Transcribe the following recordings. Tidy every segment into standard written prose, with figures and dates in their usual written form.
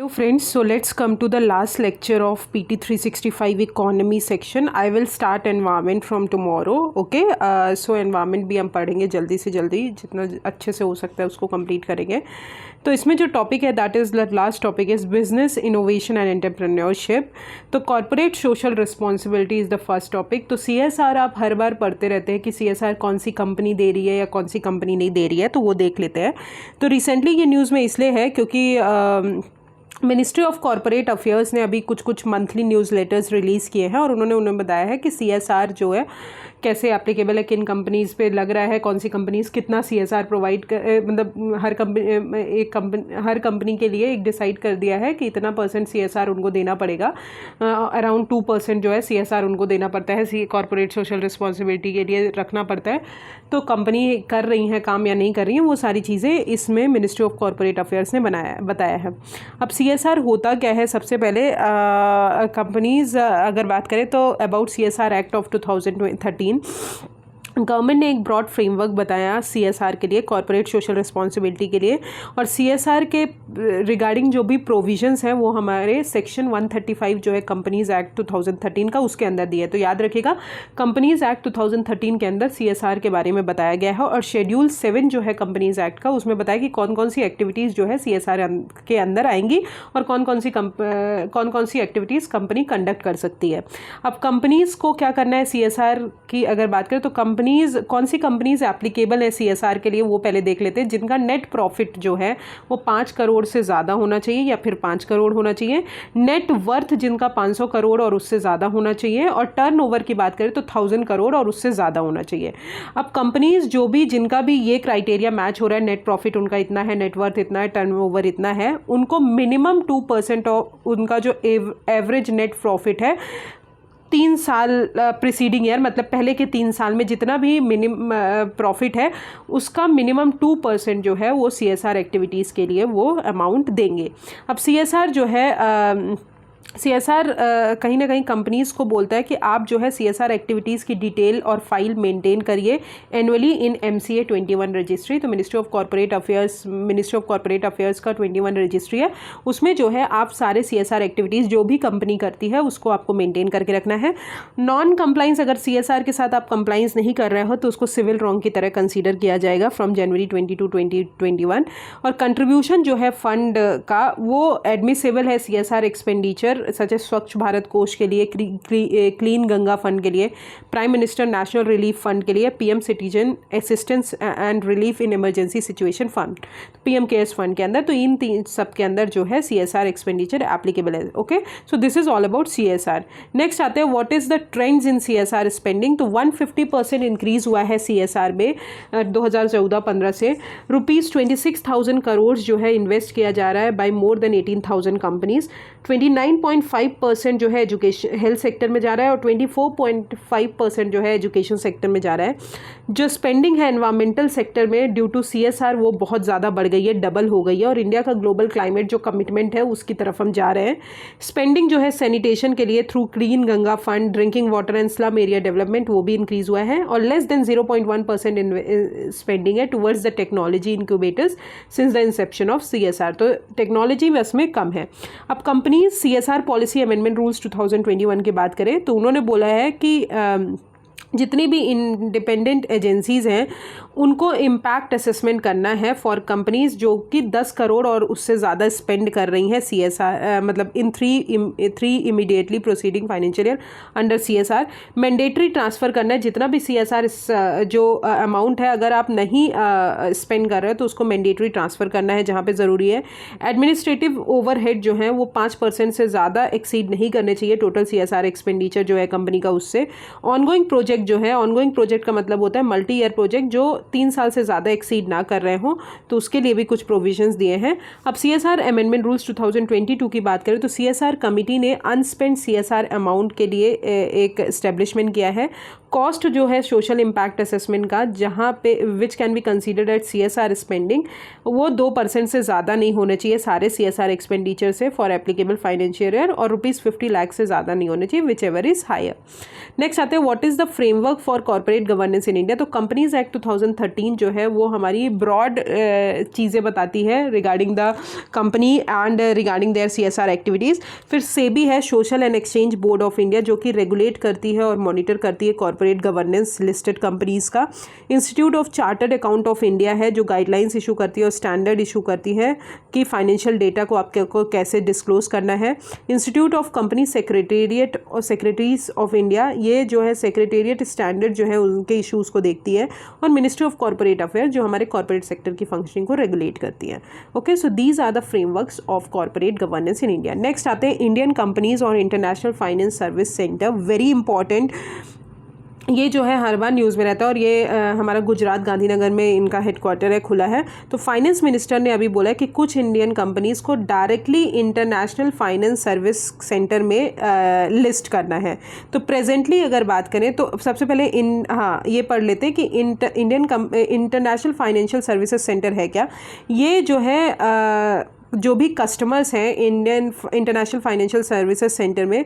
Hello friends, so let's come to the last lecture of PT 365 economy section. I will start environment from tomorrow. Okay, so environment भी हम पढ़ेंगे जल्दी से जल्दी, जितना अच्छे से हो सकता है उसको कंप्लीट करेंगे. तो इसमें जो टॉपिक है that is the last topic is business innovation and entrepreneurship. तो corporate social responsibility is the first topic. तो CSR आप हर बार पढ़ते रहते हैं कि CSR कौन सी कंपनी दे रही है या कौन सी कंपनी नहीं दे रही है, तो वो देख लेते हैं. तो रिसेंटली ये न्यूज़ में इसलिए है क्योंकि मिनिस्ट्री ऑफ कॉर्पोरेट अफेयर्स ने अभी कुछ मंथली न्यूज़ लेटर्स रिलीज़ किए हैं और उन्होंने उन्हें बताया है कि CSR जो है कैसे एप्लीकेबल है, किन कंपनीज़ पे लग रहा है, कौन सी कंपनीज़ कितना CSR प्रोवाइड कर, मतलब हर कंपनी के लिए एक डिसाइड कर दिया है कि इतना % CSR उनको देना पड़ेगा. अराउंड 2% जो है CSR उनको देना पड़ता है, कॉर्पोरेट सोशल रिस्पॉन्सिबिलिटी के लिए रखना पड़ता है. तो कंपनी कर रही हैं काम या नहीं कर रही हैं, वो सारी चीज़ें इसमें मिनिस्ट्री ऑफ कॉर्पोरेट अफेयर्स ने बताया है. अब CSR होता क्या है, सबसे पहले कंपनीज़ अगर बात करें तो about CSR act of 2013 government ने एक ब्रॉड फ्रेमवर्क बताया CSR के लिए, कॉर्पोरेट सोशल रिस्पॉन्सिबिलिटी के लिए. और CSR के रिगार्डिंग जो भी प्रोविजंस हैं वो हमारे सेक्शन 135 जो है कंपनीज़ एक्ट 2013 का, उसके अंदर दिया है. तो याद रखिएगा, कंपनीज़ एक्ट 2013 के अंदर CSR के बारे में बताया गया है. और शेड्यूल 7 जो है कंपनीज़ एक्ट का, उसमें बताया कि कौन कौन सी एक्टिविटीज़ जो है CSR के अंदर आएंगी और कौन कौन सी एक्टिविटीज़ कंपनी कंडक्ट कर सकती है. अब कंपनीज़ को क्या करना है CSR की अगर बात करें तो कौन सी कंपनीज़ एप्लीकेबल है CSR के लिए, वो पहले देख लेते हैं. जिनका नेट प्रॉफिट जो है वो 5 करोड़ से ज़्यादा होना चाहिए या फिर 5 करोड़ होना चाहिए. नेट वर्थ जिनका 500 करोड़ और उससे ज़्यादा होना चाहिए. और टर्नओवर की बात करें तो 1000 करोड़ और उससे ज़्यादा होना चाहिए. अब कंपनीज़ जिनका भी ये क्राइटेरिया मैच हो रहा है, नेट प्रॉफिट उनका इतना है, नेटवर्थ इतना है, टर्नओवर इतना है, उनको मिनिमम 2% ऑफ उनका जो एवरेज नेट प्रॉफिट है 3 साल प्रीसीडिंग ईयर, मतलब पहले के 3 साल में जितना भी मिनिमम प्रॉफिट है उसका मिनिमम 2% जो है वो CSR एक्टिविटीज़ के लिए वो अमाउंट देंगे. अब CSR जो है CSR कहीं ना कहीं कंपनीज़ को बोलता है कि आप जो है CSR एक्टिविटीज़ की डिटेल और फाइल मेंटेन करिए एनुअली इन MCA 21 रजिस्ट्री. तो मिनिस्ट्री ऑफ कॉर्पोरेट अफेयर्स का 21 रजिस्ट्री है, उसमें जो है आप सारे CSR एक्टिविटीज़ जो भी कंपनी करती है उसको आपको मेंटेन करके रखना है. नॉन कंप्लाइंस, अगर CSR के साथ आप कंप्लाइंस नहीं कर रहे हो तो उसको सिविल रॉन्ग की तरह कंसीडर किया जाएगा फ्रॉम जनवरी 22, 2021. और कंट्रीब्यूशन जो है फंड का वो एडमिसेबल है CSR एक्सपेंडिचर सच एज स्वच्छ भारत कोष के लिए, क्लीन गंगा फंड के लिए, prime minister national relief fund के लिए, PM citizen assistance and relief in emergency situation fund, PM cares fund के अंदर. तो इन 3 सब के अंदर जो है CSR एक्सपेंडिचर एप्लीकेबल है. Okay, so this is all about CSR. Next आते हैं what is the trends in CSR spending. तो 150% इंक्रीज हुआ है CSR में 2014-15 से. ₹26,000 करोड़ जो है इन्वेस्ट किया जा रहा है बाय मोर देन 18,000 कंपनीज. 29.5% जो है एजुकेशन हेल्थ सेक्टर में जा रहा है और 24.5% जो है एजुकेशन सेक्टर में जा रहा है. जो स्पेंडिंग है एनवायरमेंटल सेक्टर में ड्यू टू CSR वो बहुत ज़्यादा बढ़ गई है, डबल हो गई है. और इंडिया का ग्लोबल क्लाइमेट जो कमिटमेंट है उसकी तरफ हम जा रहे हैं. स्पेंडिंग जो है सैनिटेशन के लिए through clean Ganga fund, drinking water and slum area development, वो भी इंक्रीज हुआ है. और लेस देन 0.1% स्पेंडिंग है towards the technology incubators since the Inception of CSR. तो टेक्नोलॉजी में उसमें कम है. अब companies CSR policy amendment rules 2021 की बात करें तो उन्होंने बोला है कि जितनी भी इंडिपेंडेंट एजेंसीज़ हैं उनको इम्पैक्ट असेसमेंट करना है फॉर कंपनीज़ जो कि 10 करोड़ और उससे ज़्यादा स्पेंड कर रही हैं CSR, मतलब in three immediately proceeding financial year under CSR. Mandatory transfer करना है जितना भी CSR जो अमाउंट है, अगर आप नहीं स्पेंड कर रहे हो तो उसको मैंडेटरी ट्रांसफ़र करना है जहाँ पे ज़रूरी है. एडमिनिस्ट्रेटिव ओवरहेड जो है वो 5% से ज़्यादा एक्सीड नहीं करने चाहिए टोटल CSR एक्सपेंडिचर जो है कंपनी का उससे. ऑनगोइंग प्रोजेक्ट जो है, ऑनगोइंग प्रोजेक्ट का मतलब होता है मल्टी ईयर प्रोजेक्ट जो 3 साल से ज़्यादा एक्सीड ना कर रहे हों, तो उसके लिए भी कुछ प्रोविजंस दिए हैं. अब CSR अमेंडमेंट रूल्स 2022 की बात करें तो CSR कमिटी ने अनस्पेंड CSR अमाउंट के लिए एक एस्टेब्लिशमेंट किया है कॉस्ट जो है सोशल इम्पैक्ट असेसमेंट का, जहाँ पे which can be considered at CSR spending, वो 2% से ज़्यादा नहीं होने चाहिए सारे CSR एक्सपेंडिचर से फॉर एप्लीकेबल फाइनेंशियल ईयर, और ₹50 लाख से ज़्यादा नहीं होने चाहिए, whichever is higher. Next आते हैं what is the framework for corporate governance in India. तो कंपनीज एक्ट 2013 जो है वो हमारी ब्रॉड चीज़ें बताती है regarding the company and regarding their CSR activities. फिर सेबी है, social and exchange board of India, जो कि रेगुलेट करती है और मॉनिटर करती है कॉर्पोरेट गवर्नेंस लिस्टेड कंपनीज़ का। Institute of chartered account of India है, जो गाइडलाइंस इशू करती है और स्टैंडर्ड इशू करती है कि फाइनेंशियल डेटा को आपको कैसे डिस्क्लोज करना है। इंस्टीट्यूट ऑफ कंपनी सेक्रेटेरिएट और सेक्रेटरीज ऑफ इंडिया, ये जो है सेक्रेटेरिएट स्टैंडर्ड जो है उनके इश्यूज़ को देखती है। और मिनिस्ट्री ऑफ कॉर्पोरेट अफेयर, जो हमारे कॉर्पोरेट सेक्टर की फंक्शनिंग को रेगुलेट करती है। Okay, so these are the frameworks of corporate governance in India. Next आते हैं इंडियन कंपनीज और international finance service centre, very important. ये जो है हर बार न्यूज़ में रहता है, और ये हमारा गुजरात गांधीनगर में इनका हेडक्वार्टर है, खुला है। तो फाइनेंस मिनिस्टर ने अभी बोला है कि कुछ इंडियन कंपनीज़ को directly international finance service centre में लिस्ट करना है। तो प्रेजेंटली अगर बात करें तो सबसे पहले ये पढ़ लेते हैं कि इंटरनेशनल फाइनेंशियल सर्विसेज सेंटर है क्या। ये जो है जो भी कस्टमर्स हैं इंटरनेशनल फाइनेंशियल सर्विसेज सेंटर में,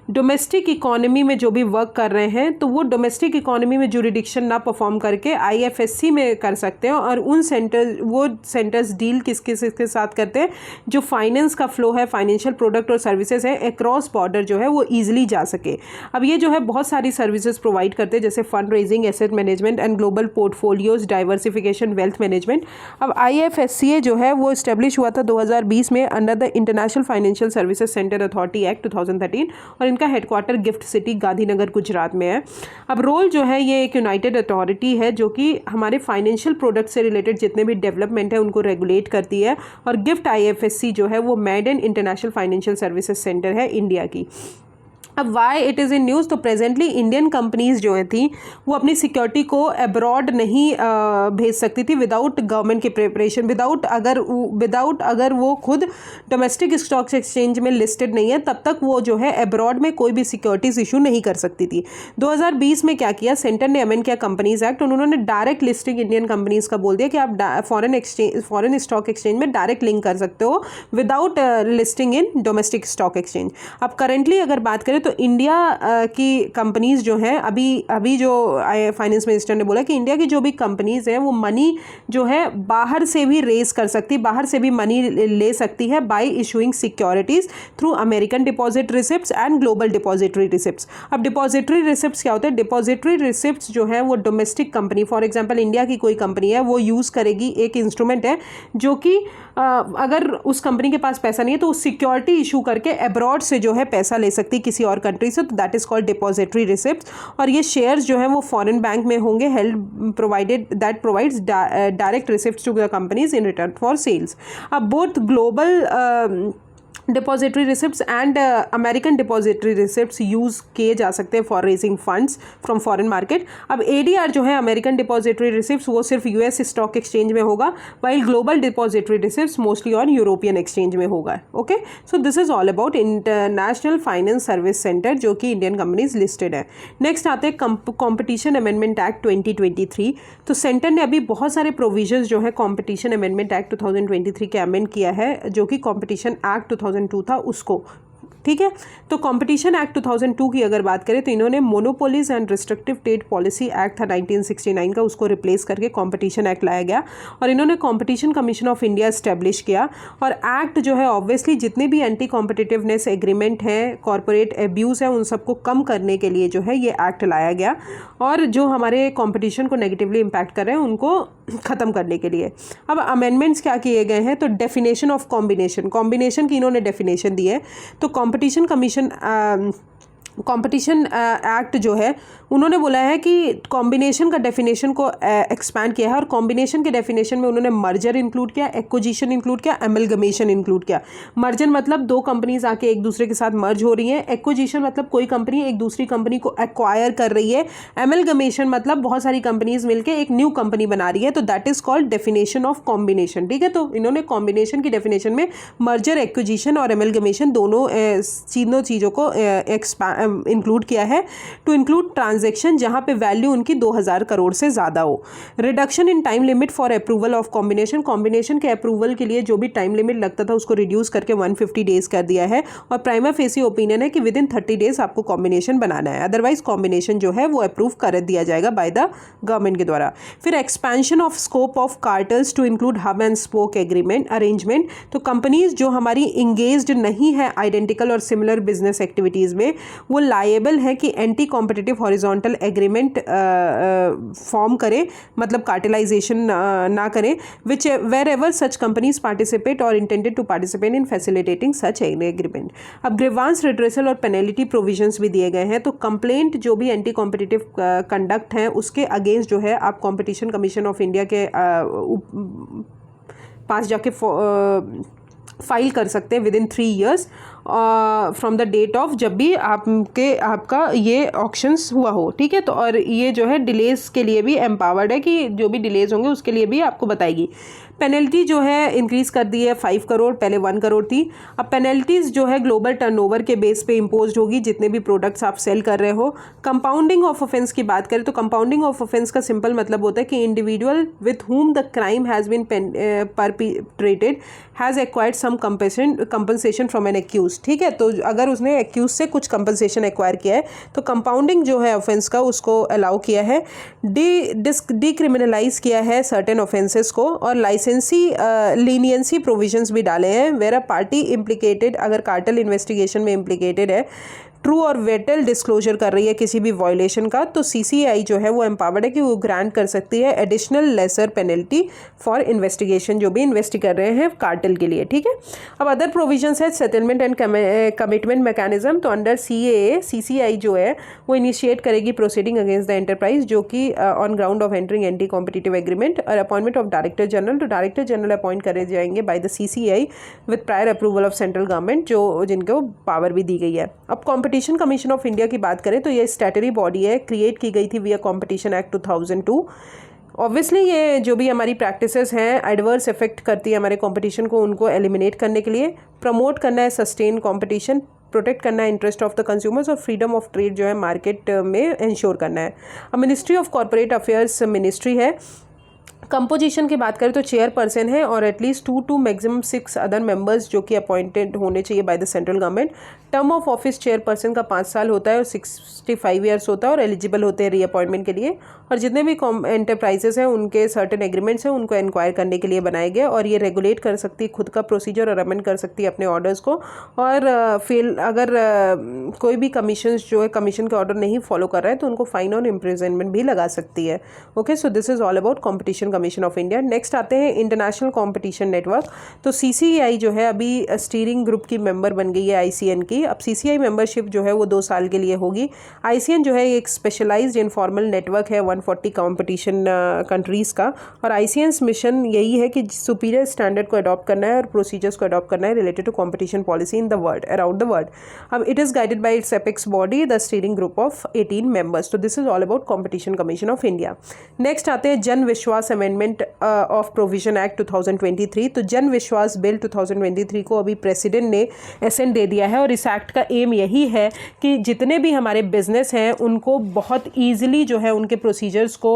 डोमेस्टिक इकोनॉमी में जो भी वर्क कर रहे हैं, तो वो डोमेस्टिक इकोनॉमी में जुरिडिक्शन ना परफॉर्म करके IFSC में कर सकते हैं। और वो सेंटर्स डील किसके साथ करते हैं, जो फाइनेंस का फ्लो है, फाइनेंशियल प्रोडक्ट और सर्विसेज है अक्रॉस बॉर्डर जो है वो ईजिली जा सके। अब ये जो है बहुत सारी सर्विसेज प्रोवाइड करते हैं, जैसे fund raising, asset management and global portfolios, diversification, wealth management. अब IFSCA जो है वो इस्टेब्लिश हुआ था 2020 में under the international financial services centre authority act 2013, और इनका headquarter gift city Gandhinagar Gujarat में है। अब रोल जो है, ये एक यूनाइटेड अथॉरिटी है जो कि हमारे फाइनेंशियल प्रोडक्ट से रिलेटेड जितने भी डेवलपमेंट है उनको रेगुलेट करती है। और गिफ्ट IFSC जो है वो made in international financial services centre है इंडिया की। अब why it is in news, तो प्रेजेंटली इंडियन कंपनीज जो थी वो अपनी सिक्योरिटी को अब्रॉड नहीं भेज सकती थी विदाउट गवर्नमेंट के प्रिपरेशन, विदाउट अगर वो खुद डोमेस्टिक स्टॉक एक्सचेंज में लिस्टेड नहीं है, तब तक वो जो है अब्रॉड में कोई भी सिक्योरिटीज इशू नहीं कर सकती थी। 2020 में क्या किया, सेंटर ने अमेंड किया कंपनीज एक्ट, उन्होंने डायरेक्ट लिस्टिंग इंडियन कंपनीज का बोल दिया कि आप फॉरेन स्टॉक एक्सचेंज में डायरेक्ट लिंक कर सकते हो without listing in domestic stock exchange. अब करेंटली अगर बात करें तो इंडिया की कंपनीज जो हैं, अभी जो फाइनेंस मिनिस्टर ने बोला कि इंडिया की जो भी कंपनीज हैं वो मनी जो है बाहर से भी रेज कर सकती, बाहर से भी मनी ले सकती है bye issuing securities through American deposit receipts and global depository receipts. अब डिपॉजिटरी रिसिप्ट्स क्या होते हैं, डिपॉजिटरी रिसिप्ट्स जो है वो domestic company, for example India की कोई कंपनी है, वो यूज़ करेगी, एक इंस्ट्रूमेंट है जो कि अगर उस कंपनी के पास पैसा नहीं है तो वो सिक्योरिटी इशू करके अब्रॉड से जो है पैसा ले सकती है किसी और कंट्री से, तो that is called depository receipts. और ये शेयर्स जो है वो फॉरेन बैंक में होंगे, held provided that provides direct receipts to the companies in return for sales. अब both global depository receipts and American depository receipts use किए जा सकते हैं for raising funds from foreign market. अब ADR जो है अमेरिकन डिपॉजिटरी रिसिप्ट्स वो सिर्फ US स्टॉक एक्सचेंज में होगा, while global depository receipts mostly on European exchange में होगा। Okay, so this is all about international finance service centre जो कि इंडियन कंपनीज लिस्टेड है। नेक्स्ट आते हैं कॉम्पिटिशन अमेंडमेंट एक्ट 2023। तो सेंटर ने अभी बहुत सारे प्रोविजंस जो है कॉम्पिटिशन अमेंडमेंट एक्ट 2023 के अमेंड किया है, जो कि कॉम्पिटिशन एक्ट 2002 था उसको, ठीक है। तो कंपटीशन एक्ट 2002 की अगर बात करें तो इन्होंने monopolies and restrictive trade policy act था 1969 का, उसको रिप्लेस करके कंपटीशन एक्ट लाया गया और इन्होंने competition commission of India establish किया। और एक्ट जो है ऑब्वियसली जितने भी एंटी कॉम्पिटिटिवनेस एग्रीमेंट हैं, कॉर्पोरेट एब्यूज़ है, उन सबको कम करने के लिए जो है ये एक्ट लाया गया और जो हमारे कॉम्पिटिशन को नेगेटिवली इम्पैक्ट कर रहे हैं उनको ख़त्म करने के लिए। अब अमेंडमेंट्स क्या किए गए हैं, तो डेफिनेशन ऑफ कॉम्बिनेशन की इन्होंने डेफिनेशन दी है। तो कॉम्पिटिशन एक्ट जो है उन्होंने बोला है कि कॉम्बिनेशन का डेफिनेशन को एक्सपैंड किया है और कॉम्बिनेशन के डेफिनेशन में उन्होंने मर्जर इंक्लूड किया, एक्विजिशन इंक्लूड किया, एमलगमेशन इंक्लूड किया। मर्जर मतलब दो कंपनीज आके एक दूसरे के साथ मर्ज हो रही हैं, एक्विजिशन मतलब कोई कंपनी एक दूसरी कंपनी को एक्वायर कर रही है, एमलगमेशन मतलब बहुत सारी कंपनीज मिलकर एक न्यू कंपनी बना रही है, तो that is called definition of combination. ठीक है, तो इन्होंने कॉम्बिनेशन की डेफिनेशन में मर्जर, एक्विजिशन और एमलगमेशन दोनों चीज़ों को इंक्लूड किया है टू इंक्लूड ट्रांजेक्शन जहाँ पे वैल्यू उनकी 2000 करोड़ से ज़्यादा हो। Reduction in time limit for approval of combination के अप्रूवल के लिए जो भी टाइम लिमिट लगता था उसको रिड्यूस करके 150 डेज कर दिया है, और प्राइमा फेसी ओपिनियन है कि विद इन 30 डेज आपको कॉम्बिनेशन बनाना है, अदरवाइज कॉम्बिनेशन जो है वो अप्रूव कर दिया जाएगा बाय द गवर्नमेंट के द्वारा। फिर expansion of scope of cartels to include hub and spoke arrangement, तो कंपनीज जो हमारी इंगेज्ड नहीं है आइडेंटिकल और सिमिलर बिजनेस एक्टिविटीज़ में वो लायबल है कि anti competitive horizontal agreement form करे, मतलब कार्टेलाइजेशन ना करें, which were ever such companies participate और intended to participate in facilitating such agreement. अब ग्रीवांस रिड्रेसल और पेनल्टी प्रोविजंस भी दिए गए हैं, तो कंप्लेंट जो भी एंटी कॉम्पिटिटिव कंडक्ट है उसके अगेंस्ट जो है आप कॉम्पिटिशन कमीशन ऑफ इंडिया के पास जाके फाइल कर सकते हैं within 3 years from the date of जब भी आपका ये ऑक्शंस हुआ हो, ठीक है। तो और ये जो है डिलेज के लिए भी एम्पावर्ड है कि जो भी डिलेज होंगे उसके लिए भी आपको बताएगी। पेनल्टी जो है इंक्रीज़ कर दी है 5 करोड़, पहले 1 करोड़ थी। अब पेनल्टीज़ जो है ग्लोबल टर्नओवर के बेस पे इम्पोज होगी जितने भी प्रोडक्ट्स आप सेल कर रहे हो। कंपाउंडिंग ऑफ ऑफेंस की बात करें तो कंपाउंडिंग ऑफ ऑफेंस का सिंपल मतलब होता है कि individual with whom the crime has been perpetrated has acquired some compensation from an accused, ठीक है। तो अगर उसने एक्यूज से कुछ कंपनसेशन एक्वायर किया है तो कंपाउंडिंग जो है ऑफेंस का उसको अलाउ किया है। डिक्रिमिनलाइज किया है सर्टेन ऑफेंसेस को, और लीनियंसी प्रोविजंस भी डाले हैं वेयर अ पार्टी इम्प्लिकेटेड, अगर कार्टेल इन्वेस्टिगेशन में इम्प्लिकेटेड है, ट्रू और वेटल डिस्क्लोजर कर रही है किसी भी वायलेशन का, तो सीसीआई जो है वो एम्पावर्ड है कि वो ग्रांट कर सकती है additional lesser penalty for investigation जो भी इन्वेस्टिगेट कर रहे हैं कार्टेल के लिए, ठीक है। अब अदर प्रोविजंस है सेटलमेंट एंड कमिटमेंट मैकेनिज्म, तो अंडर सीएए सीसीआई जो है वो इनिशिएट करेगी प्रोसीडिंग अगेंस्ट द एंटरप्राइज जो कि on ground of entering anti competitive agreement, और अपॉइंटमेंट ऑफ डायरेक्टर जनरल, तो डायरेक्टर जनरल अपॉइंट करे जाएंगे by the CCI with prior approval of central government जो जिनको पावर भी दी गई है। अब कॉम्पिटिशन कमीशन ऑफ इंडिया की बात करें तो ये स्टैटरी बॉडी है, क्रिएट की गई थी विया कॉम्पिटिशन एक्ट 2002। ऑब्वियसली ये जो भी हमारी प्रैक्टिसेस हैं एडवर्स इफेक्ट करती है हमारे कंपटीशन को, उनको एलिमिनेट करने के लिए प्रमोट करना है सस्टेन कंपटीशन, प्रोटेक्ट करना है इंटरेस्ट ऑफ द कंज्यूमर्स, और फ्रीडम ऑफ ट्रेड जो है मार्केट में इंश्योर करना है। अब ministry of corporate affairs ministry है। कंपोजिशन की बात करें तो चेयरपर्सन है और at least 2 to maximum 6 other members जो कि अपॉइंटेड होने चाहिए by the central government. Term of office chairperson का 5 साल होता है और 65 ईयर्स होता है और एलिजिबल होते हैं रीअपॉइंटमेंट के लिए। और जितने भी एंटरप्राइजेस हैं उनके सर्टेन एग्रीमेंट्स हैं उनको इंक्वायर करने के लिए बनाए गए, और ये रेगुलेट कर सकती है खुद का प्रोसीजर और अमेंड कर सकती है अपने ऑर्डर्स को, और अगर कोई भी कमीशन जो है कमीशन के ऑर्डर नहीं फॉलो कर रहा है तो उनको फाइन और इम्प्रिजनमेंट भी लगा सकती है। Okay, so this is all about competition commission of India. Next आते हैं इंटरनेशनल कॉम्पिटिशन नेटवर्क। तो सीसीआई जो है अभी स्टीयरिंग ग्रुप की मेंबर बन गई है आईसीएन की। अब सीसीआई मेंबरशिप जो है वो 2 साल के लिए होगी। आईसीएन जो है एक स्पेशलाइज्ड इनफॉर्मल नेटवर्क है 140 कॉम्पिटिशन कंट्रीज़ का, और आईसीएन मिशन यही है कि सुपीरियर स्टैंडर्ड को अडॉप्ट करना है और प्रोसीजर्स को अडॉप्ट करना है related to competition policy in the world, around the world. अब it is guided by its apex body the steering group of 18 members. तो this is all about competition commission of India. Next आते हैं जन विश्वास amendment of provision act 2023। तो जन विश्वास bill 2023 को अभी प्रेसिडेंट ने एसेंट दे दिया है, और इस एक्ट का एम यही है कि जितने भी हमारे बिजनेस हैं उनको बहुत ईजिली जो है उनके प्रोसीजर्स को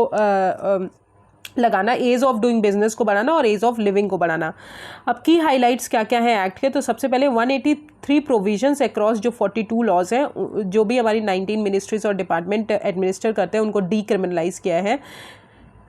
लगाना, एज ऑफ डूइंग बिजनेस को बढ़ाना और एज ऑफ लिविंग को बढ़ाना। अब की हाइलाइट्स क्या क्या है एक्ट के, तो सबसे पहले 183 प्रोविजंस अक्रॉस जो 42 लॉज हैं जो भी हमारी 19 मिनिस्ट्रीज और डिपार्टमेंट एडमिनिस्टर करते हैं उनको डीक्रिमिनलाइज किया है।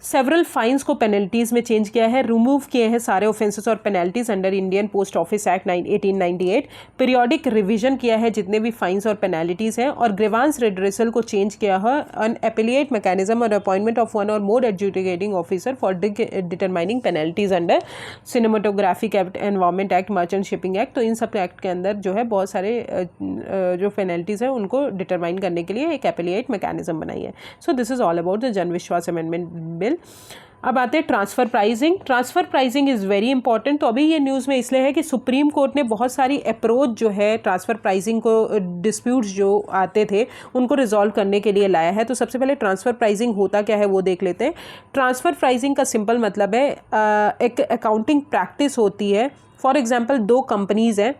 सेवरल फाइन्स को पेनल्टीज़ में चेंज किया है, रिमूव किए हैं सारे ऑफेंसेस और penalties under Indian post office act 1898। Periodic revision किया है जितने भी फाइन्स और पेनल्टीज़ हैं, और ग्रीवांस रिड्रेसल को चेंज किया है ऑन एपिलिएट मैकेनिज्म और अपॉइंटमेंट ऑफ 1 और more adjudicating officer for determining penalties under cinematographic act, environment act, merchant shipping act. तो इन सब एक्ट के अंदर जो है बहुत सारे जो पेनल्टीज़ हैं उनको डिटरमाइन करने के लिए एक एपिलिएट मैकेनिज्म बनाई है। So this is all about the जन विश्वास अमेंडमेंट बिल। अब आते हैं transfer pricing. Transfer pricing is very important. तो अभी ये न्यूज़ में इसलिए है कि सुप्रीम कोर्ट ने बहुत सारी अप्रोच जो है ट्रांसफ़र प्राइसिंग को, डिस्प्यूट्स जो आते थे उनको रिजॉल्व करने के लिए लाया है। तो सबसे पहले ट्रांसफ़र प्राइसिंग होता क्या है वो देख लेते हैं। ट्रांसफ़र प्राइसिंग का सिंपल मतलब है एक अकाउंटिंग प्रैक्टिस होती है। फॉर एग्जाम्पल 2 कंपनीज़ हैं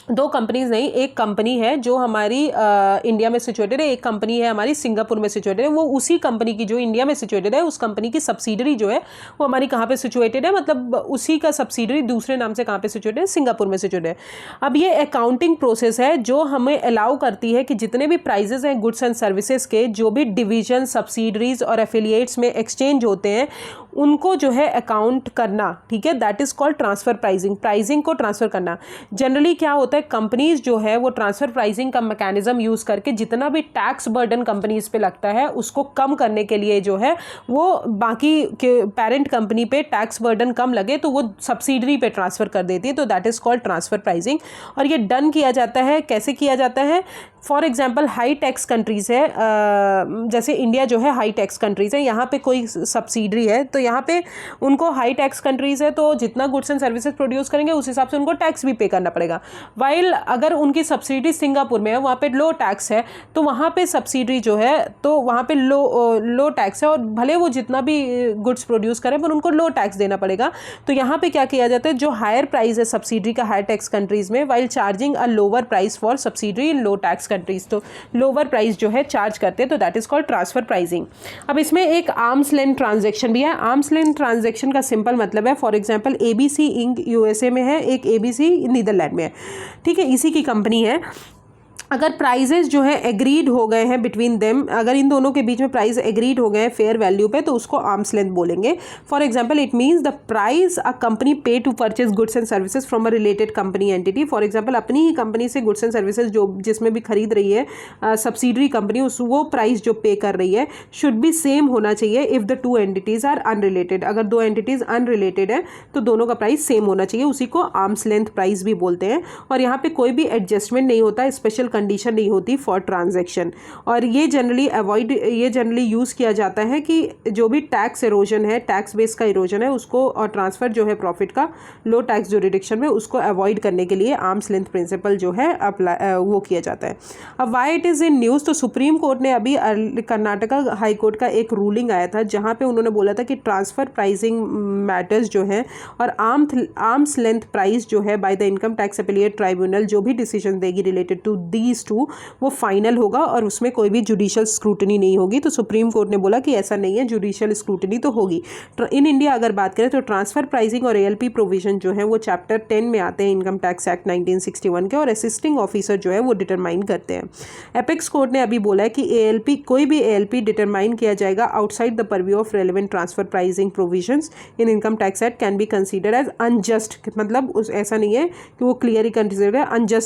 दो कंपनीज नहीं, एक कंपनी है जो हमारी इंडिया में सिचुएटेड है, एक कंपनी है हमारी सिंगापुर में सिचुएटेड है। वो उसी कंपनी की जो इंडिया में सिचुएटेड है, उस कंपनी की सब्सिडरी जो है वो हमारी कहाँ पे सिचुएटेड है, मतलब उसी का सब्सिडरी दूसरे नाम से कहाँ पे सिचुएटेड है, सिंगापुर में सिचुएटेड है। अब ये अकाउंटिंग प्रोसेस है जो हमें अलाउ करती है कि जितने भी प्राइजेस हैं गुड्स एंड सर्विसेज के, जो भी डिवीजन, सब्सिडरीज और एफिलिएट्स में एक्सचेंज होते हैं, उनको जो है अकाउंट करना, ठीक है, that is called transfer pricing. Pricing को ट्रांसफर करना। जनरली क्या होता है, कंपनीज जो है वो ट्रांसफर प्राइसिंग का मैकेनिज्म यूज करके जितना भी टैक्स बर्डन कंपनीज पे लगता है उसको कम करने के लिए जो है वो बाकी के पेरेंट कंपनी पे टैक्स बर्डन कम लगे तो वो सब्सिडरी पे ट्रांसफर कर देती है, तो that is called transfer pricing. और ये डन किया जाता है, कैसे किया जाता है? For example high tax countries है, जैसे इंडिया जो है हाई टैक्स कंट्रीज़ है, यहाँ पे कोई सब्सिडरी है तो यहाँ पे उनको हाई टैक्स कंट्रीज़ है तो जितना गुड्स एंड सर्विसेज प्रोड्यूस करेंगे उस हिसाब से उनको टैक्स भी पे करना पड़ेगा। वाइल अगर उनकी सब्सिडरी सिंगापुर में है, वहाँ पे लो टैक्स है, तो वहाँ पे सब्सिडरी जो है तो वहाँ पे लो टैक्स है और भले वो जितना भी गुड्स प्रोड्यूस करें पर उनको लो टैक्स देना पड़ेगा। तो यहाँ पे क्या किया जाता है, जो हायर प्राइस है सब्सिडरी का हायर टैक्स कंट्रीज़ में, while charging a lower price for subsidiary in low tax countries, तो लोअर प्राइस जो है चार्ज करते हैं, तो that is called transfer pricing. अब इसमें एक आर्म्स लेंथ ट्रांजैक्शन भी है। आर्म्स लेंथ ट्रांजैक्शन का सिंपल मतलब है, for example ABC Inc USA में है, एक एबीसी नीदरलैंड में है, ठीक है, इसी की कंपनी है। अगर प्राइजेस जो है एग्रीड हो गए हैं बिटवीन देम, अगर इन दोनों के बीच में प्राइस एग्रीड हो गए हैं फेयर वैल्यू पे, तो उसको आर्म्स लेंथ बोलेंगे। For example it means the price a company pay to purchase goods and services from a related company entity. For example अपनी ही कंपनी से गुड्स एंड सर्विसेज जो जिसमें भी खरीद रही है सब्सिडरी कंपनी, उस वो प्राइस जो पे कर रही है शुड बी सेम होना चाहिए if the two entities are unrelated. अगर दो एंटिटीज़ अनरिलेटेड है तो दोनों का प्राइस सेम होना चाहिए, उसी को आर्म्स लेंथ प्राइस भी बोलते हैं। और यहाँ पे कोई भी एडजस्टमेंट नहीं होता, स्पेशल कंडीशन नहीं होती फॉर ट्रांजैक्शन। और ये जनरली यूज़ किया जाता है कि जो भी टैक्स इरोजन है, टैक्स बेस का इरोजन है उसको, और ट्रांसफ़र जो है प्रॉफिट का लो टैक्स जुरिडिक्शन में, उसको अवॉइड करने के लिए आर्म्स लेंथ प्रिंसिपल जो है अप्लाई वो किया जाता है। अब why it is in news, तो सुप्रीम कोर्ट ने अभी कर्नाटका हाई कोर्ट का एक रूलिंग आया था जहाँ पे उन्होंने बोला था कि ट्रांसफ़र प्राइसिंग मैटर्स जो हैं और आर्म्स लेंथ प्राइस जो है by the income tax appellate tribunal जो भी डिसीजन देगी रिलेटेड टू दीज टू, वो फाइनल होगा और उसमें कोई भी जुडिशियल स्क्रूटनी नहीं होगी। तो सुप्रीम कोर्ट ने बोला कि ऐसा नहीं है, जुडिशियल स्क्रूटनी तो होगी। इन इंडिया अगर बात करें तो ट्रांसफर प्राइसिंग और एएलपी प्रोविजन जो है वो चैप्टर 10 में आते हैं इनकम टैक्स एक्ट 1961 के, और असिस्टिंग ऑफिसर जो है वो डिटरमाइन करते हैं। एपेक्स कोर्ट ने अभी बोला है कि एएलपी, कोई भी एएलपी डिटरमाइन किया जाएगा outside the purview of relevant transfer pricing provisions in income tax act can be considered as unjust, मतलब ऐसा नहीं है कि वो क्लियरली कंसीडर है, अनजस्ट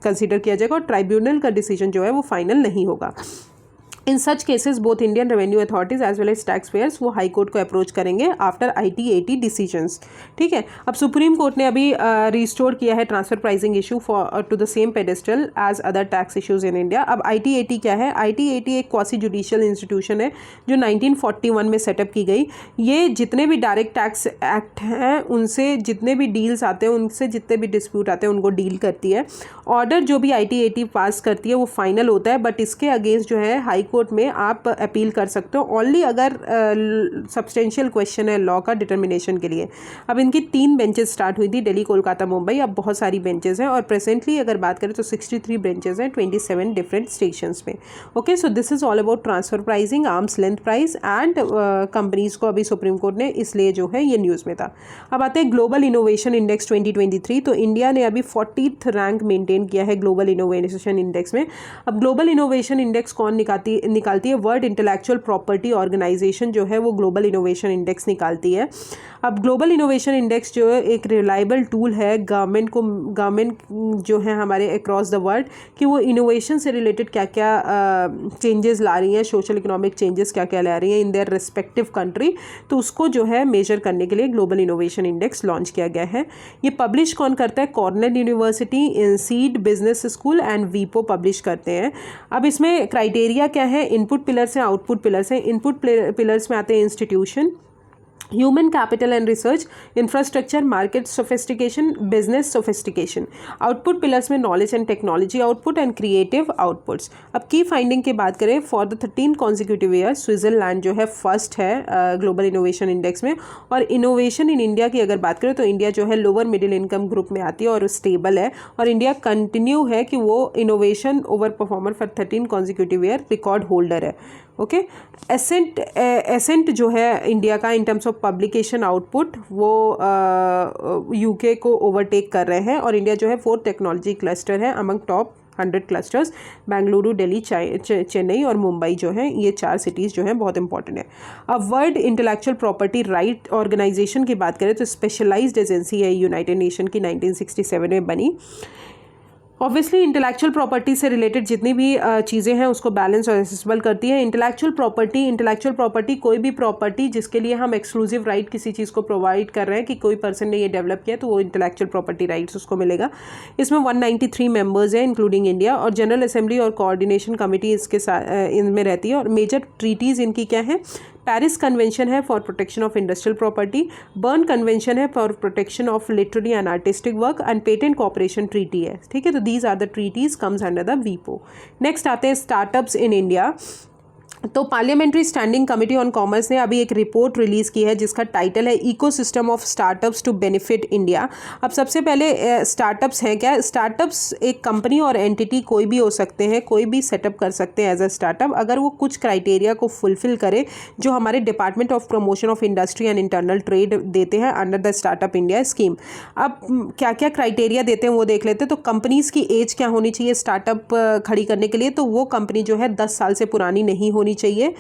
कंसीडर किया जाएगा और ट्राइब्यूनल का डिसीजन जो है वो फाइनल नहीं होगा। In such cases both Indian revenue authorities as well as tax payers वो हाई कोर्ट को अप्रोच करेंगे आफ्टर ITAT डिसीजंस, ठीक है। अब सुप्रीम कोर्ट ने अभी रिस्टोर किया है transfer pricing issue for to the same pedestal as other tax issues in India. अब ITAT क्या है? ITAT एक क्वासी जुडिशियल इंस्टीट्यूशन है जो 1941 में सेटअप की गई। ये जितने भी डायरेक्ट टैक्स एक्ट हैं उनसे जितने भी डील्स आते हैं, उनसे जितने भी डिस्प्यूट आते हैं उनको डील करती है। ऑर्डर जो भी ITAT पास करती है वो फाइनल होता है, बट इसके अगेंस्ट जो है हाई कोर्ट में आप अपील कर सकते हो ओनली अगर सब्सटेंशियल क्वेश्चन है लॉ का डिटर्मिनेशन के लिए। अब इनकी 3 बेंचेस स्टार्ट हुई थी, दिल्ली, कोलकाता, मुंबई। अब बहुत सारी बेंचेस हैं और प्रेजेंटली अगर बात करें तो 63 बेंचेस हैं 27 डिफरेंट स्टेशंस में। Okay, so this is all about transfer pricing, arms length price and companies को अभी सुप्रीम कोर्ट ने इसलिए जो है ये न्यूज़ में था। अब आते हैं ग्लोबल इनोवेशन इंडेक्स 2023। तो इंडिया ने अभी 40th रैंक मेंटेन किया है ग्लोबल इनोवेशन इंडेक्स में। अब ग्लोबल इनोवेशन इंडेक्स कौन निकालती है? वर्ल्ड इंटेलेक्चुअल प्रॉपर्टी ऑर्गेनाइजेशन जो है वो ग्लोबल इनोवेशन इंडेक्स निकालती है। अब ग्लोबल इनोवेशन इंडेक्स जो है एक रिलायबल टूल है गवर्नमेंट जो है हमारे अक्रॉस द वर्ल्ड कि वो इनोवेशन से रिलेटेड क्या क्या चेंजेस ला रही हैं, सोशल इकोनॉमिक चेंजेस क्या क्या ला रही हैं इन देयर रिस्पेक्टिव कंट्री, तो उसको जो है मेजर करने के लिए ग्लोबल इनोवेशन इंडेक्स लॉन्च किया गया है। ये पब्लिश कौन करता है? Cornell university, INSEAD business school and वीपो पब्लिश करते हैं। अब इसमें क्राइटेरिया क्या है? इनपुट पिलर्स हैं, आउटपुट पिलर्स हैं। इनपुट पिलर्स में आते हैं institution, human capital and research, infrastructure, market sophistication, business sophistication. Output pillars में knowledge and technology output and creative outputs. अब की फाइंडिंग की बात करें, for the 13 consecutive year Switzerland जो है फर्स्ट है ग्लोबल इनोवेशन इंडेक्स में. और इनोवेशन इन इंडिया की अगर बात करें तो इंडिया जो है लोअर मिडिल इनकम ग्रुप में आती है और स्टेबल है, और इंडिया कंटिन्यू है कि वो innovation over performer for 13 consecutive year record holder है. ओके. एसेंट जो है इंडिया का in terms of publication output वो यूके को ओवरटेक कर रहे हैं, और इंडिया जो है 4th टेक्नोलॉजी क्लस्टर है among top 100 clusters. Bengaluru, Delhi, Chennai और मुंबई जो हैं, ये 4 सिटीज़ जो हैं बहुत इंपॉर्टेंट है. अब world intellectual property right organisation की बात करें तो स्पेशलाइज्ड एजेंसी है यूनाइटेड नेशन की, 1967 में बनी. ऑब्वियसली इंटेलेक्चुअल प्रॉपर्टी से रिलेटेड जितनी भी चीज़ें हैं उसको बैलेंस और एक्सेसिबल करती है. इंटेलेक्चुअल प्रॉपर्टी कोई भी प्रॉपर्टी जिसके लिए हम एक्सक्लूसिव राइट किसी चीज़ को प्रोवाइड कर रहे हैं कि कोई पर्सन ने ये डेवलप किया तो वो इंटेलेक्चुअल प्रॉपर्टी राइट्स उसको मिलेगा. इसमें 193 मेंबर्स हैं इंक्लूडिंग इंडिया, और जनरल असेंबली और कोऑर्डिनेशन कमेटी इसके साथ इनमें रहती है. और मेजर ट्रीटीज़ इनकी क्या है? पेरिस कन्वेंशन है for protection of industrial property, Berne convention है for protection of literary and artistic work, and patent cooperation treaty है. ठीक है, तो these are the treaties comes under the वीपो. नेक्स्ट आते हैं स्टार्टअप्स इन इंडिया. तो parliamentary standing committee on commerce ने अभी एक रिपोर्ट रिलीज़ की है जिसका टाइटल है ecosystem of startups to benefit India. अब सबसे पहले स्टार्टअप्स हैं क्या? स्टार्टअप्स एक कंपनी और एंटिटी कोई भी हो सकते हैं, कोई भी सेटअप कर सकते हैं एज अ स्टार्टअप, अगर वो कुछ क्राइटेरिया को फुलफिल करे जो हमारे department of promotion of industry and internal trade देते हैं under the startup India scheme. अब क्या क्या क्राइटेरिया देते हैं वो देख लेते हैं. तो कंपनीज़ की एज क्या होनी चाहिए स्टार्टअप खड़ी करने के लिए? तो वो कंपनी जो है 10 साल से पुरानी नहीं होनी चाहिए.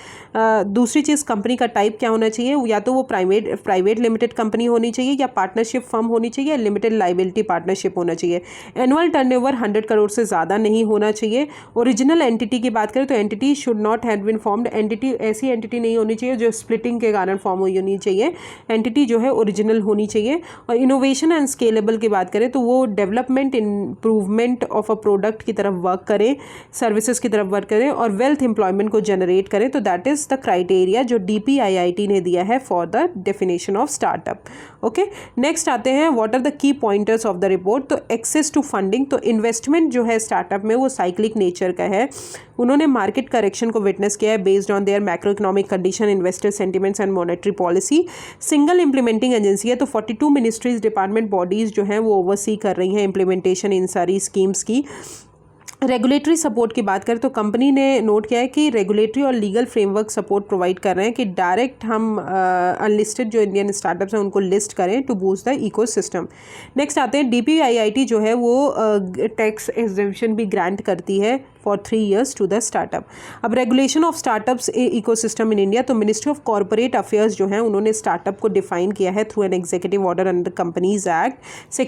दूसरी चीज़, कंपनी का टाइप क्या होना चाहिए? या तो वो प्राइवेट लिमिटेड कंपनी होनी चाहिए, या पार्टनरशिप फर्म होनी चाहिए, या लिमिटेड लाइबिलिटी पार्टनरशिप होना चाहिए. एनुअल टर्नओवर 100 करोड़ से ज़्यादा नहीं होना चाहिए. ओरिजिनल एंटिटी की बात करें तो entity should not have been formed. Entity ऐसी एंटिटी नहीं होनी चाहिए जो स्प्लिटिंग के कारण फॉर्म हुई होनी चाहिए. एंटिटी जो है ओरिजिनल होनी चाहिए. और इनोवेशन एंड स्केलेबल की बात करें तो वो development improvement of a product की तरफ वर्क करें, सर्विसेज की तरफ वर्क करें, और वेल्थ एम्प्लॉयमेंट को जनरेट करें. तो दैट इज द क्राइटेरिया जो DPIIT ने दिया है for the definition of startup. Okay. Next आते हैं what are the key pointers of the report. तो एक्सेस टू फंडिंग. तो इन्वेस्टमेंट जो है स्टार्टअप में वो साइक्लिक नेचर का है. उन्होंने मार्केट करेक्शन को विटनेस किया है based on their macro economic condition, investor sentiments and monetary policy. Single implementing agency है, तो 42 मिनिस्ट्रीज, डिपार्टमेंट बॉडीज जो हैं वो ओवरसी कर रही हैं इंप्लीमेंटेशन इन सारी स्कीम्स की. रेगुलेटरी सपोर्ट की बात करें तो कंपनी ने नोट किया है कि रेगुलेटरी और लीगल फ्रेमवर्क सपोर्ट प्रोवाइड कर रहे हैं कि डायरेक्ट हम अनलिस्टेड जो इंडियन स्टार्टअप्स हैं उनको लिस्ट करें to boost the ecosystem. Next आते हैं DPIIT जो है वो टैक्स एग्जेम्पशन भी ग्रांट करती है for 3 years to the startup. अब regulation of startups ecosystem in India. तो मिनिस्ट्री ऑफ कॉर्पोरेट अफेयर्स जो है उन्होंने स्टार्टअप को डिफाइन किया है through an executive order under companies act.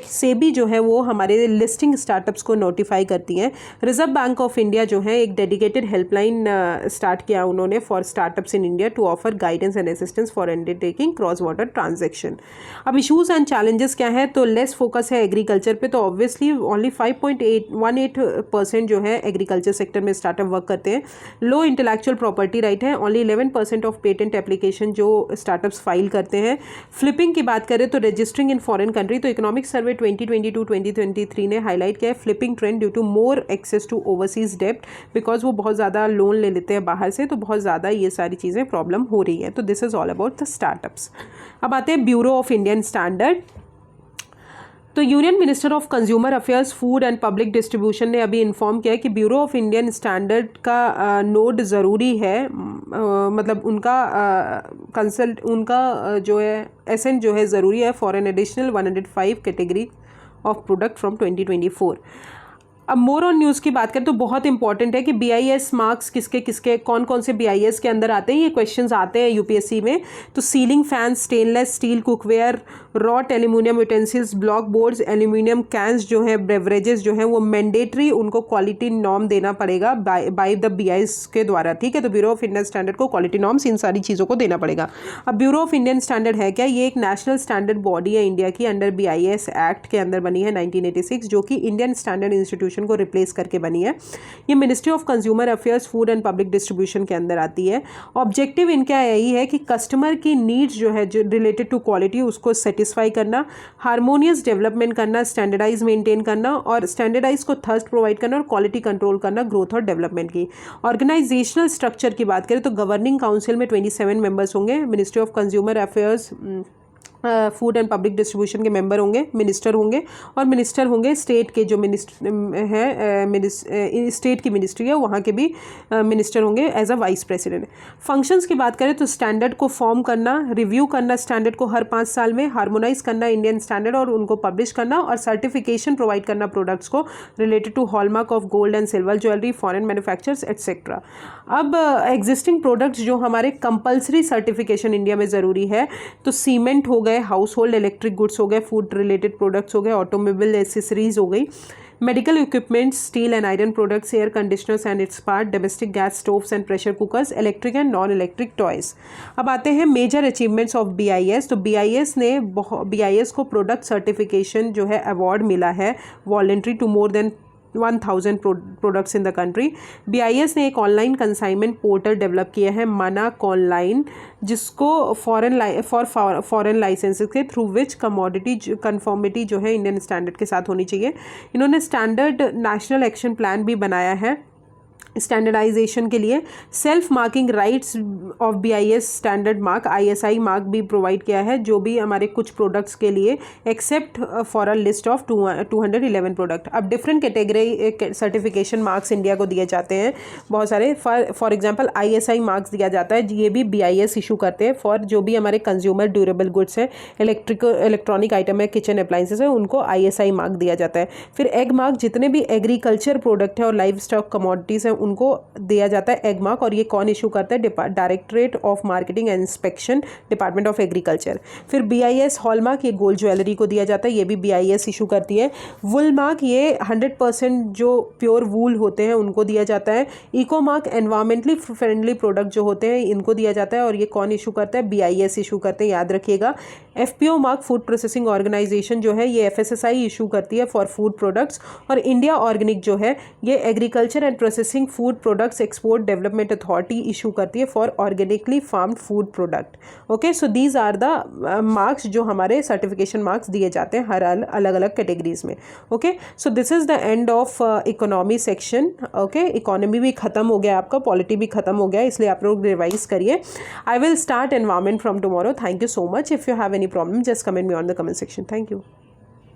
SEBI जो है वो हमारे लिस्टिंग स्टार्टअप्स को नोटिफाई करती हैं. रिजर्व बैंक ऑफ इंडिया जो है एक डेडिकेटेड हेल्पलाइन स्टार्ट किया उन्होंने for startups in India to offer guidance and assistance for undertaking cross border transaction. अब इशूज़ एंड चैलेंजेस क्या है? तो लेस फोकस है एग्रीकल्चर पे. तो ऑब्वियसली ओनली 5.18% जो है एग्रीकल्चर सेक्टर में स्टार्टअप वर्क करते हैं. लो इंटेलेक्चुअल प्रॉपर्टी राइट है. ओनली 11% ऑफ पेटेंट एप्लीकेशन जो स्टार्टअप्स फाइल करते हैं. फ्लिपिंग की बात करें तो रजिस्टरिंग इन फॉरेन कंट्री. तो इकोनॉमिक सर्वे 2022-2023 ने हाईलाइट किया है flipping trend due to more access to overseas डेप्ट, बिकॉज वो बहुत ज़्यादा लोन ले लेते हैं बाहर से, तो बहुत ज़्यादा ये सारी चीज़ें प्रॉब्लम हो रही है. तो this is all about the startups. अब आते हैं ब्यूरो ऑफ इंडियन स्टैंडर्ड. तो union minister of consumer affairs, food and public distribution ने अभी इन्फॉर्म किया है कि ब्यूरो ऑफ इंडियन स्टैंडर्ड का नोड ज़रूरी है. मतलब उनका जो है एसेंट जो है ज़रूरी है for an additional 105 category of product from 2024. अब मोर ऑन न्यूज़ की बात करें तो बहुत इंपॉर्टेंट है कि BIS मार्क्स किसके कौन कौन से BIS के अंदर आते हैं. ये क्वेश्चंस आते हैं UPSC में. तो ceiling fan, stainless steel cookware, wrought aluminium utensils, block boards, aluminium cans जो है, बेवरेजेस जो हैं वो मैंडेटरी उनको क्वालिटी नॉर्म देना पड़ेगा बाय द BIS के द्वारा. ठीक है, तो ब्यूरो ऑफ इंडियन स्टैंडर्ड को क्वालिटी नॉर्म्स इन सारी चीज़ों को देना पड़ेगा. अब ब्यूरो ऑफ इंडियन स्टैंडर्ड है क्या? ये एक नेशनल स्टैंडर्ड बॉडी है इंडिया की, अंडर BIS एक्ट के अंदर बनी है 1986, जो कि इंडियन स्टैंडर्ड इंस्टीट्यूशन डिस्ट्रीब्यूशन को रिप्लेस करके बनी है। ये ministry of consumer affairs, food and public distribution के अंदर आती है। ऑब्जेक्टिव इनका यही है कि कस्टमर की नीड्स जो है जो रिलेटेड टू क्वालिटी उसको सेटिस्फाई करना, हार्मोनियस डेवलपमेंट करना, स्टैंडर्डाइज मेंटेन करना और स्टैंडर्डाइज को थर्स्ट प्रोवाइड करना और क्वालिटी कंट्रोल करना ग्रोथ और डेवलपमेंट की। ऑर्गेनाइजेशनल स्ट्रक्चर की बात करें तो गवर्निंग काउंसिल में 27 मेंबर्स होंगे। Ministry of consumer affairs, food and public distribution के मेंबर होंगे, मिनिस्टर होंगे और मिनिस्टर होंगे स्टेट के जो मिनिस्टर है, स्टेट की मिनिस्ट्री है वहाँ के भी मिनिस्टर होंगे as a vice president. Functions की बात करें तो स्टैंडर्ड को फॉर्म करना, रिव्यू करना स्टैंडर्ड को हर 5 साल में, हार्मोनाइज करना इंडियन स्टैंडर्ड और उनको पब्लिश करना और सर्टिफिकेशन प्रोवाइड करना प्रोडक्ट्स को related to hallmark of gold and silver jewellery, foreign manufacturers etcetera. अब एग्जिस्टिंग प्रोडक्ट्स जो हमारे कंपल्सरी सर्टिफिकेशन इंडिया में ज़रूरी है तो सीमेंट हो गए, हाउस होल्ड इलेक्ट्रिक गुड्स हो गए, फूड रिलेटेड प्रोडक्ट्स हो गए, ऑटोमोबाइल एसेसरीज हो गई, medical equipments, steel and iron products, air conditioners and its part, domestic gas stoves and pressure cookers, electric and non electric toys. अब आते हैं major achievements of BIS। तो BIS को product certification जो है award मिला है voluntary to more than 1000 products in the country. BIS ने एक ऑनलाइन कंसाइनमेंट पोर्टल डेवलप किया है मनाक ऑनलाइन, जिसको फॉरेन लाइसेंसेस के थ्रू विच कमोडिटी कन्फॉर्मिटी जो है इंडियन स्टैंडर्ड के साथ होनी चाहिए। इन्होंने स्टैंडर्ड नेशनल एक्शन प्लान भी बनाया है स्टैंडर्डाइजेशन के लिए। Self marking rights of BIS standard mark ISI mark भी प्रोवाइड किया है जो भी हमारे कुछ प्रोडक्ट्स के लिए except for a list of 211 product. अब different category certification marks India को दिए जाते हैं बहुत सारे। फॉर एग्जांपल ISI मार्क्स दिया जाता है, ये भी BIS इशू करते हैं फॉर जो भी हमारे कंज्यूमर ड्यूरेबल गुड्स है, इलेक्ट्रॉनिक आइटम है, किचन अप्लाइंसेस है, उनको ISI मार्क दिया जाता है। फिर एग मार्क जितने भी एग्रीकल्चर प्रोडक्ट है और लाइव स्टॉक कमोडिटीज़ है उनको दिया जाता है एग मार्क, और ये कौन इशू करता है? Directorate of marketing and inspection, department of agriculture. फिर BIS हॉलमार्क ये गोल्ड ज्वेलरी को दिया जाता है, ये भी BIS इशू करती है। वुल मार्क ये 100% जो प्योर वूल होते हैं उनको दिया जाता है। Eco mark environmentally friendly product जो होते हैं इनको दिया जाता है और ये कौन इशू करता है? BIS इशू करते हैं, याद रखिएगा। FPO mark food processing organisation जो है ये FSSAI इशू करती है फॉर फूड प्रोडक्ट्स, और इंडिया ऑर्गेनिक जो है ये agriculture and processing food products export development authority issue करती है for organically farmed food product. Okay, so these are the marks जो हमारे सर्टिफिकेशन मार्क्स दिए जाते हैं हर अलग अलग कैटेगरीज में। Okay, so this is the end of economy section. Okay, economy भी खत्म हो गया आपका, पॉलिटी भी खत्म हो गया, इसलिए आप लोग रिवाइज करिए। I will start environment from tomorrow. Thank you so much. If you have any problem just comment me on the comment section. Thank you.